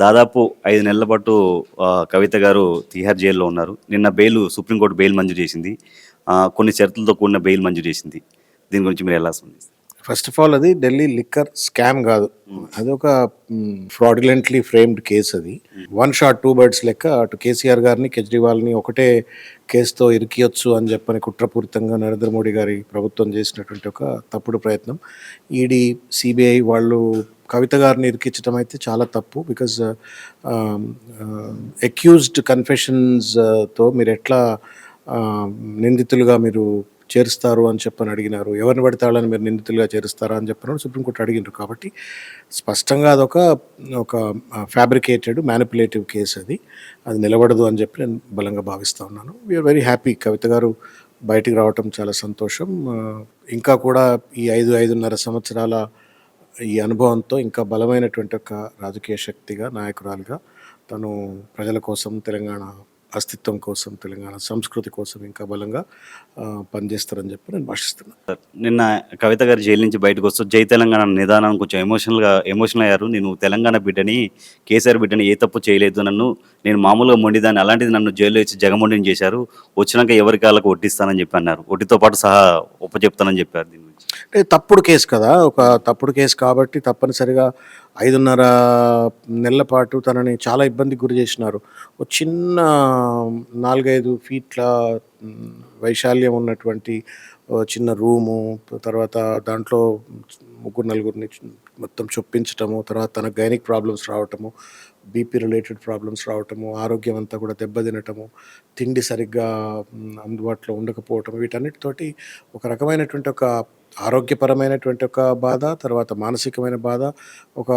దాదాపు 5 నెలల పాటు కవిత గారు తిహార్ జైల్‌లో ఉన్నారు. నిన్న సుప్రీంకోర్టు బెయిల్ మంజూరు చేసింది. కొన్ని షరతులతో కూడిన బెయిల్ మంజూరు చేసింది. దీని గురించి మీరెలా స్పందిస్తారు? ఫస్ట్ ఆఫ్ ఆల్ అది ఢిల్లీ లిక్కర్ స్కామ్ కాదు. అదొక ఫ్రాడ్యులెంట్లీ ఫ్రేమ్డ్ కేసు అది. వన్ షాట్ టూ బర్డ్స్ లెక్క అటు కేసీఆర్ గారిని కేజ్రీవాల్ని ఒకటే కేసుతో ఇరికియొచ్చు అని చెప్పని కుట్రపూరితంగా నరేంద్ర మోడీ గారి ప్రభుత్వం చేసినటువంటి ఒక తప్పుడు ప్రయత్నం. ఈడీ, సిబిఐ వాళ్ళు కవిత గారిని ఇరికించడం అయితే చాలా తప్పు. బికాజ్ అక్యూజ్డ్ కన్ఫెషన్స్తో మీరు ఎట్లా నిందితులుగా మీరు చేరుస్తారు అని చెప్పని అడిగినారు. ఎవరిని పడితే వాళ్ళని మీరు నిందితులుగా చేరుస్తారా అని చెప్పినప్పుడు సుప్రీంకోర్టు అడిగినారు. కాబట్టి స్పష్టంగా అదొక ఫ్యాబ్రికేటెడ్ మ్యానిపులేటివ్ కేసు అది నిలబడదు అని చెప్పి నేను బలంగా భావిస్తూ ఉన్నాను. We are very happy. కవిత గారు బయటికి రావటం చాలా సంతోషం. ఇంకా కూడా ఈ 5-5.5 సంవత్సరాల ఈ అనుభవంతో ఇంకా బలమైనటువంటి ఒక రాజకీయ శక్తిగా, నాయకురాలుగా తను ప్రజల కోసం, తెలంగాణ అస్తిత్వం కోసం, తెలంగాణ సంస్కృతి కోసం ఇంకా బలంగా పనిచేస్తారని చెప్పి నేను భాషిస్తున్నాను. నిన్న కవిత గారు జైలు నుంచి బయటకు వస్తూ జై తెలంగాణ నిదానం కొంచెం ఎమోషనల్ అయ్యారు. నేను తెలంగాణ బిడ్డని, కేసీఆర్ బిడ్డని, ఏ తప్పు చేయలేదు, నేను మామూలుగా మొండిదాన్ని, అలాంటిది నన్ను జైల్లో ఇచ్చి జగమొండిని చేశారు, వచ్చినాక ఎవరి కాళ్ళకు వడ్డిస్తానని చెప్పి అన్నారు. వడ్డీతో పాటు సహా చెప్తానని చెప్పారు. దీని గురించి అంటే తప్పుడు కేసు కదా, ఒక తప్పుడు కేసు కాబట్టి తప్పనిసరిగా 5.5 నెలల పాటు తనని చాలా ఇబ్బందికి గురి చేసినారు. ఒక చిన్న 4-5 ఫీట్ల వైశాల్యం ఉన్నటువంటి చిన్న రూము, తర్వాత దాంట్లో 3-4 మొత్తం చొప్పించటము, తర్వాత తన గైనిక్ ప్రాబ్లమ్స్ రావటము, బీపీ రిలేటెడ్ ప్రాబ్లమ్స్ రావటము, ఆరోగ్యం అంతా కూడా దెబ్బతినటము, తిండి సరిగ్గా అందుబాటులో ఉండకపోవటం, వీటన్నిటితోటి ఒక రకమైనటువంటి ఒక ఆరోగ్యపరమైనటువంటి ఒక బాధ, తర్వాత మానసికమైన బాధ, ఒక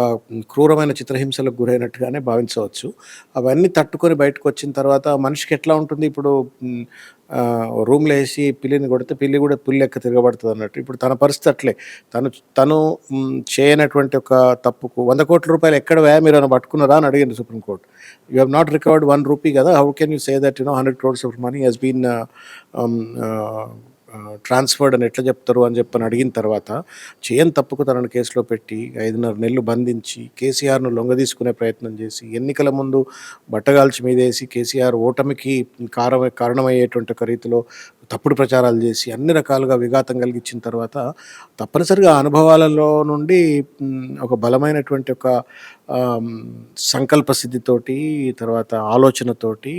క్రూరమైన చిత్రహింసలకు గురైనట్టుగానే భావించవచ్చు. అవన్నీ తట్టుకొని బయటకు వచ్చిన తర్వాత మనిషికి ఎట్లా ఉంటుంది, ఇప్పుడు రూమ్లో వేసి పిల్లిని కొడితే పిల్లి కూడా పుల్లి లెక్క తిరగబడుతుంది అన్నట్టు. ఇప్పుడు తన పరిస్థితి అట్లే. తను చేయనటువంటి ఒక తప్పుకు 100 కోట్ల రూపాయలు ఎక్కడ మీరు అని పట్టుకున్నారా అని అడిగింది supreme court. You have not recovered 1 rupee కదా, how can you say that 100 crores of money has been transferred అని ఎట్లా చెప్తారు అని చెప్పని అడిగిన తర్వాత చేయని తప్పుకు తనను కేసులో పెట్టి 5.5 నెలలు బంధించి కేసీఆర్ను లొంగదీసుకునే ప్రయత్నం చేసి ఎన్నికల ముందు బట్టగాల్చి మీదేసి కేసీఆర్ ఓటమికి కారణమయ్యేటువంటి ఒక రీతిలో తప్పుడు ప్రచారాలు చేసి అన్ని రకాలుగా విఘాతం కలిగించిన తర్వాత తప్పనిసరిగా అనుభవాలలో నుండి ఒక బలమైనటువంటి ఒక సంకల్ప సిద్ధితోటి, తర్వాత ఆలోచనతోటి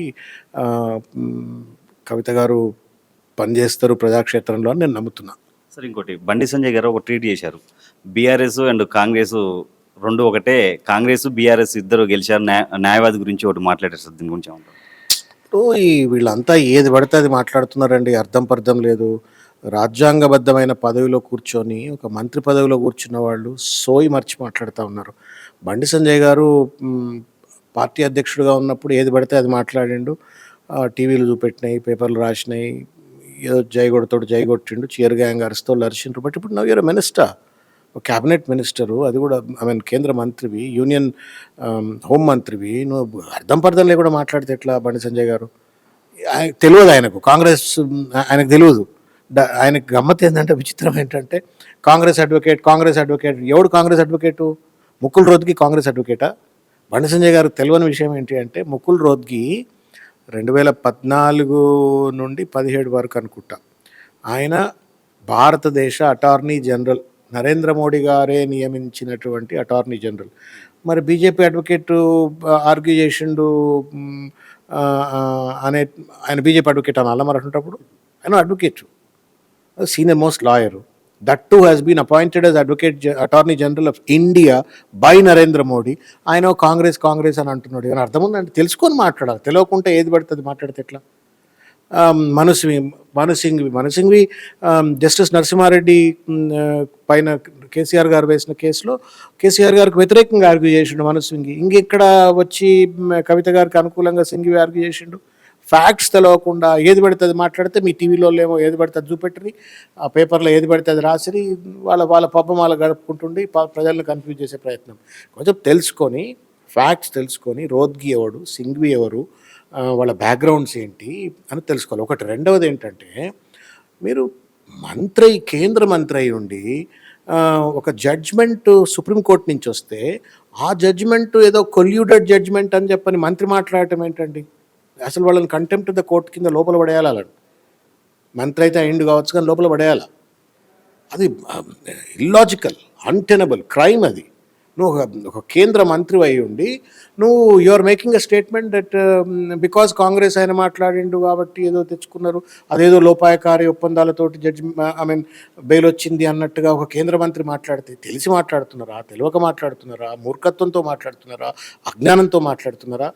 కవిత గారు పనిచేస్తారు ప్రజాక్షేత్రంలో అని నేను నమ్ముతున్నా. సార్, ఇంకోటి బండి సంజయ్ గారు ఒక ట్వీట్ చేశారు. బీఆర్ఎస్ అండ్ కాంగ్రెస్ రెండు ఒకటే, కాంగ్రెస్ బీఆర్ఎస్ ఇద్దరు గెలిచారు, న్యాయవాది గురించి ఒకటి మాట్లాడారు సార్. దీని గురించి ఏమంటారు? వీళ్ళంతా ఏది పడితే అది మాట్లాడుతున్నారండి. అర్థం పర్థం లేదు. రాజ్యాంగబద్ధమైన పదవిలో కూర్చొని ఒక మంత్రి పదవిలో కూర్చున్న వాళ్ళు సోయి మర్చి మాట్లాడుతూ ఉన్నారు. బండి సంజయ్ గారు పార్టీ అధ్యక్షుడిగా ఉన్నప్పుడు ఏది పడితే అది మాట్లాడిండు. టీవీలు చూపెట్టినాయి, పేపర్లు రాసినాయి, ఏదో జై కొట్టిండు, చీర గ్యాంగ్ అరుస్తోళ్ళు అరిచిండ్రు. బట్ ఇప్పుడు now your minister, cabinet minister, అది కూడా కేంద్ర మంత్రివి, యూనియన్ హోం మంత్రివి. నువ్వు అర్థం పర్థం లేకుండా మాట్లాడితే ఎట్లా బండి సంజయ్ గారు? తెలియదు ఆయనకు, కాంగ్రెస్ ఆయనకు తెలియదు. ఆయనకు గమ్మత్ ఏంటంటే, విచిత్రం ఏంటంటే కాంగ్రెస్ అడ్వకేట్. ఎవడు కాంగ్రెస్ అడ్వకేటు? ముకుల్ రోత్గి కాంగ్రెస్ అడ్వకేటా? బండి సంజయ్ గారికి తెలియని విషయం ఏంటి అంటే, ముకుల్ రోత్గి 2014 నుండి 17 వరకు అనుకుంటా ఆయన భారతదేశ అటార్నీ జనరల్, నరేంద్ర మోడీ గారే నియమించినటువంటి అటార్నీ జనరల్. మరి బీజేపీ అడ్వకేట్ ఆర్గ్యూ చేసిండు ఆయన బీజేపీ అడ్వకేట్ అనాలా మరి అటువంటిప్పుడు? ఆయన advocate, senior most lawyer. That too has been appointed as attorney general of India by Narendra Modi. ఆయన కాంగ్రెస్ అని అంటున్నాడు. ఏమైనా అర్థం ఉందంటే తెలుసుకొని మాట్లాడాలి. తెలియకుంటే ఏది పడుతుంది మాట్లాడితే ఎట్లా? మనుసింఘ్వి జస్టిస్ నరసింహారెడ్డి పైన కేసీఆర్ గారు వేసిన కేసులో కేసీఆర్ గారికి వ్యతిరేకంగా ఆర్గ్యూ చేసిండు మనుసింఘ్వి. ఇంకెక్కడ వచ్చి కవిత గారికి అనుకూలంగా సింఘ్వి ఆర్గ్యూ చేసిండు? ఫ్యాక్ట్స్ తెలవకుండా ఏది పడితే అది మాట్లాడితే మీ టీవీలో ఏమో ఏది పడితే అది చూపెట్టరి, ఆ పేపర్లో ఏది పడితే అది రాసిరి, వాళ్ళ పబ్బం వాళ్ళ గడుపుకుంటుండి ప్రజలను కన్ఫ్యూజ్ చేసే ప్రయత్నం. కొంచెం తెలుసుకొని, ఫ్యాక్ట్స్ తెలుసుకొని, రోద్గి ఎవడు, సింఘ్వి ఎవరు, వాళ్ళ బ్యాక్గ్రౌండ్స్ ఏంటి అని తెలుసుకోవాలి. ఒకటి. రెండవది ఏంటంటే, మీరు కేంద్ర మంత్రి అయి ఉండి ఒక జడ్జ్మెంట్ సుప్రీంకోర్టు నుంచి వస్తే ఆ జడ్జ్మెంట్ ఏదో కొల్యూడెడ్ జడ్జ్మెంట్ అని చెప్పని మంత్రి మాట్లాడటం ఏంటండి? అసలు వాళ్ళని కంటెంప్ట్ ద కోర్టు కింద లోపల పడేయాలి. వాళ్ళని మంత్రి అయితే అయిండు కావచ్చు కానీ లోపల పడేయాలి. అది ఇల్లాజికల్, అన్టెనబుల్ క్రైమ్ అది. నువ్వు ఒక కేంద్ర మంత్రి అయి ఉండి నువ్వు you are making a statement that because Congress ఆయన మాట్లాడిండు కాబట్టి ఏదో తెచ్చుకున్నారు, అదేదో లోపాయకారి ఒప్పందాలతోటి బెయిల్ వచ్చింది అన్నట్టుగా ఒక కేంద్ర మంత్రి మాట్లాడితే తెలిసి మాట్లాడుతున్నారా, తెలియక మాట్లాడుతున్నారా, మూర్ఖత్వంతో మాట్లాడుతున్నారా, అజ్ఞానంతో మాట్లాడుతున్నారా?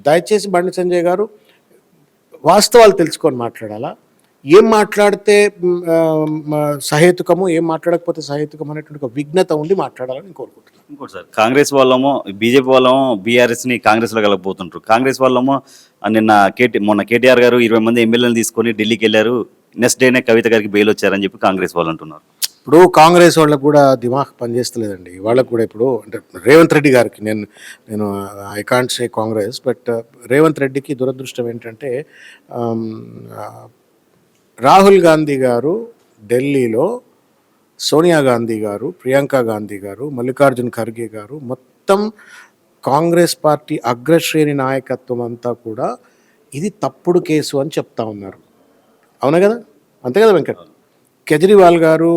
దయచేసి బండి సంజయ్ గారు వాస్తవాలు తెలుసుకొని మాట్లాడాలా. ఏం మాట్లాడితే సహేతుకము, ఏం మాట్లాడకపోతే సహేతుకం అనేటువంటి ఒక విఘ్నత ఉండి మాట్లాడాలని నేను కోరుకుంటున్నాను. ఇంకోటి సార్, కాంగ్రెస్ వాళ్ళేమో బీజేపీ వాళ్ళేమో బీఆర్ఎస్ని కాంగ్రెస్లో కలగబోతుంటారు. కాంగ్రెస్ వాళ్ళేమో నిన్న మొన్న కేటీఆర్ గారు 20 మంది ఎమ్మెల్యేలను తీసుకొని ఢిల్లీకి వెళ్ళారు, నెక్స్ట్ డేనే కవిత గారికి బెయిల్ వచ్చారని చెప్పి కాంగ్రెస్ వాళ్ళు అంటున్నారు. ఇప్పుడు కాంగ్రెస్ వాళ్ళకు కూడా దిమాగ్ పనిచేస్తలేదండి. వాళ్ళకు కూడా ఇప్పుడు అంటే రేవంత్ రెడ్డి గారికి నేను I can't say Congress, but Revanth రెడ్డికి దురదృష్టం ఏంటంటే రాహుల్ గాంధీ గారు ఢిల్లీలో, సోనియా గాంధీ గారు, ప్రియాంక గాంధీ గారు, మల్లికార్జున్ ఖర్గే గారు, మొత్తం కాంగ్రెస్ పార్టీ అగ్రశ్రేణి నాయకత్వం అంతా కూడా ఇది తప్పుడు కేసు అని చెప్తా ఉన్నారు. అవునా కదా? అంతే కదా వెంకట్? కేజ్రీవాల్ గారు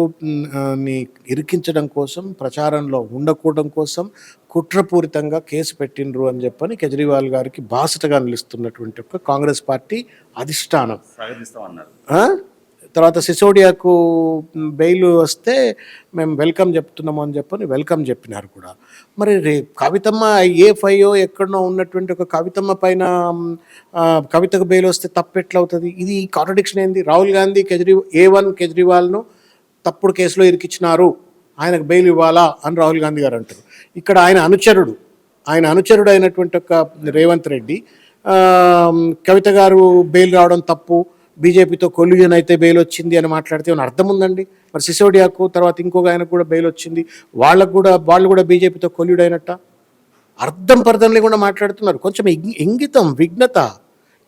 ని ఇరికించడం కోసం, ప్రచారంలో ఉండకూడడం కోసం కుట్రపూరితంగా కేసు పెట్టిండ్రు అని చెప్పని కేజ్రీవాల్ గారికి బాసటగా నిలుస్తున్నటువంటి ఒక కాంగ్రెస్ పార్టీ అధిష్టానం. తర్వాత సిసోడియాకు బెయిల్ వస్తే మేము వెల్కమ్ చెప్తున్నాము అని చెప్పని వెల్కమ్ చెప్పినారు కూడా. మరి కవితమ్మ ఏ5 ఎక్కడనో ఉన్నటువంటి ఒక కవితమ్మ పైన కవితకు బెయిల్ వస్తే తప్పు ఎట్లా అవుతుంది? ఇది కాంట్రడిక్షన్ ఏంది? రాహుల్ గాంధీ A1 కేజ్రీవాల్ను తప్పుడు కేసులో ఇరికిచ్చినారు, ఆయనకు బెయిల్ ఇవ్వాలా అని రాహుల్ గాంధీ గారు అంటారు. ఇక్కడ ఆయన అనుచరుడు అయినటువంటి ఒక రేవంత్ రెడ్డి కవిత గారు బెయిల్ రావడం తప్పు, బీజేపీతో కొల్యూజన్ అయితే బెయిల్ వచ్చింది అని మాట్లాడితే ఏమైనా అర్థం ఉందండి? మరి సిసోడియాకు తర్వాత ఇంకొక ఆయనకు కూడా బెయిల్ వచ్చింది, వాళ్ళు కూడా బీజేపీతో కొల్యూడ్ అయినట్ట? అర్థం పర్థం లేకుండా మాట్లాడుతున్నారు. కొంచెం ఇంగితం, విఘ్నత.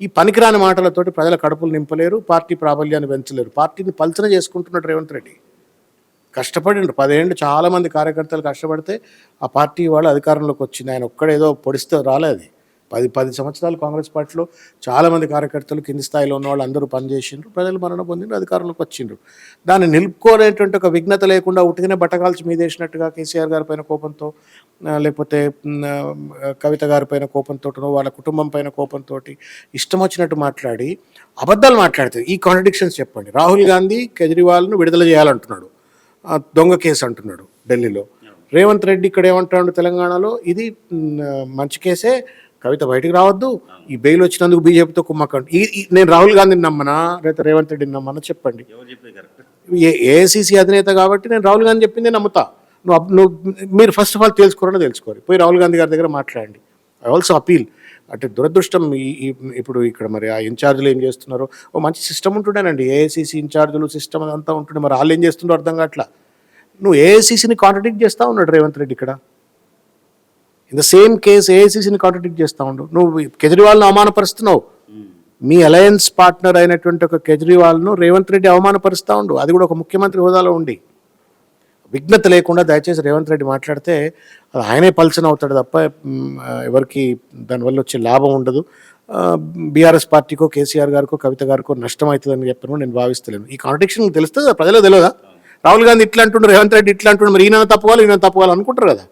ఈ పనికిరాని మాటలతోటి ప్రజల కడుపులు నింపలేరు, పార్టీ ప్రాబల్యాన్ని పెంచలేరు. పార్టీని పల్చన చేసుకుంటున్నాడు రేవంత్ రెడ్డి. కష్టపడిండ్రు 10 ఏళ్ళు, చాలామంది కార్యకర్తలు కష్టపడితే ఆ పార్టీ వాళ్ళు అధికారంలోకి వచ్చింది. ఆయన ఒక్కడేదో పొడిస్తే రాలేదు. 10 సంవత్సరాలు కాంగ్రెస్ పార్టీలో చాలామంది కార్యకర్తలు, కింది స్థాయిలో ఉన్న వాళ్ళు అందరూ పనిచేసిండ్రు, ప్రజలు మరణ పొందిండ్రు, అధికారంలోకి వచ్చిండ్రు. దాన్ని నిలుపుకోనేటువంటి ఒక విఘ్నత లేకుండా ఉట్టిగానే బట్టకాల్చి మీదేసినట్టుగా కేసీఆర్ గారి పైన కోపంతో, లేకపోతే కవిత గారి పైన కోపంతో, వాళ్ళ కుటుంబం పైన కోపంతో ఇష్టం వచ్చినట్టు మాట్లాడి అబద్ధాలు మాట్లాడుతుంది. ఈ కాంట్రడిక్షన్స్ చెప్పండి. రాహుల్ గాంధీ కేజ్రీవాల్ను విడుదల చేయాలంటున్నాడు, దొంగ కేసు అంటున్నాడు ఢిల్లీలో. రేవంత్ రెడ్డి ఇక్కడ ఏమంటాడు తెలంగాణలో, ఇది మంచి కేసే, కవిత బయటికి రావద్దు, ఈ బెయిల్ వచ్చినందుకు బీజేపీతో కుమ్మకండి. నేను రాహుల్ గాంధీని నమ్మనా లేదా రేవంత్ రెడ్డిని నమ్మనా చెప్పండి? ఏఐసీసీ అధినేత కాబట్టి నేను రాహుల్ గాంధీ చెప్పిందే నమ్ముతా. మీరు ఫస్ట్ ఆఫ్ ఆల్ తెలుసుకోరు, పోయి రాహుల్ గాంధీ గారి దగ్గర మాట్లాడండి. I also appeal. అంటే దురదృష్టం ఇప్పుడు ఇక్కడ మరి ఆ ఇన్ఛార్జీలు ఏం చేస్తున్నారో, ఓ మంచి సిస్టమ్ ఉంటుండేనండి, ఏఐసీసీ ఇన్ఛార్జీలు సిస్టమ్ అదంతా ఉంటుండే. మరి వాళ్ళు ఏం చేస్తుండో అర్థం కావట్లా. నువ్వు ఏఐసీసీని కాంట్రడిక్ట్ చేస్తూ ఉన్నాడు రేవంత్ రెడ్డి ఇక్కడ. ఇన్ ద సేమ్ కేసు ఏఐసీసీని కాంట్రడిక్ట్ చేస్తూ ఉండు. నువ్వు కేజ్రీవాల్ను అవమానపరుస్తున్నావు. మీ అలయన్స్ పార్ట్నర్ అయినటువంటి ఒక కేజ్రీవాల్ను రేవంత్ రెడ్డి అవమానపరుస్తూ ఉండు, అది కూడా ఒక ముఖ్యమంత్రి హోదాలో ఉండి. విఘ్నత లేకుండా దయచేసి రేవంత్ రెడ్డి మాట్లాడితే అది ఆయనే పల్చన అవుతాడు తప్ప ఎవరికి దానివల్ల వచ్చే లాభం ఉండదు. బీఆర్ఎస్ పార్టీకో, కేసీఆర్ గారికో, కవిత గారికో నష్టం అవుతుందని చెప్పను నేను భావిస్తలేను. ఈ కాంట్రడిక్షన్ తెలుస్తుంది, ప్రజలకు తెలియదా? రాహుల్ గాంధీ ఇట్లా అంటుండ్రు, రేవంత్ రెడ్డి ఇట్లా అంటుండ్రు, మరి ఈయన తప్పుకోవాలి అనుకుంటారు కదా.